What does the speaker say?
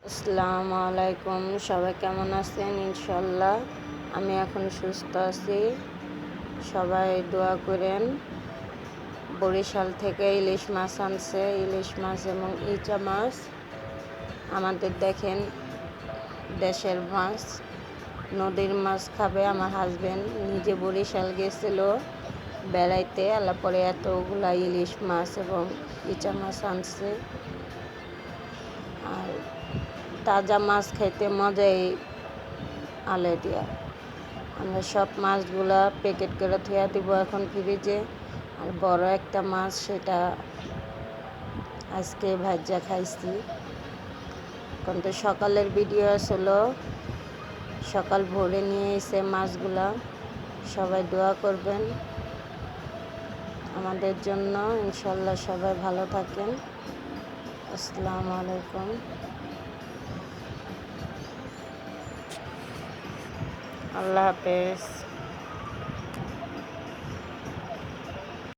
আসসালামু আলাইকুম, সবাই কেমন আছেন? ইনশাল্লাহ আমি এখন সুস্থ আছি। সবাই দোয়া করেন। বরিশাল থেকে ইলিশ মাছ আনছে, ইলিশ মাছ এবং ইচা মাছ। আমাদের দেখেন দেশের মাছ, নদীর মাছ খাবে। আমার হাজবেন্ড নিজে বরিশাল গেছিল বেড়াইতে, আল্লাহ পরে এতগুলা ইলিশ মাছ এবং ইচা মাছ আনছে। আর তাজা মাছ খাইতে মজাই আলাদা। আমরা সব মাছগুলা প্যাকেট করে থুয়া দিব এখন ফ্রিজে। আর বড় একটা মাছ, সেটা আজকে ভাজা খাইছি। কিন্তু সকালের ভিডিও আসলো, সকাল ভোরে নিয়ে এসে মাছগুলা। সবাই দোয়া করবেন আমাদের জন্য। ইনশাল্লাহ সবাই ভালো থাকেন। আসসালামু আলাইকুম। আল্লাহ হাফেজ।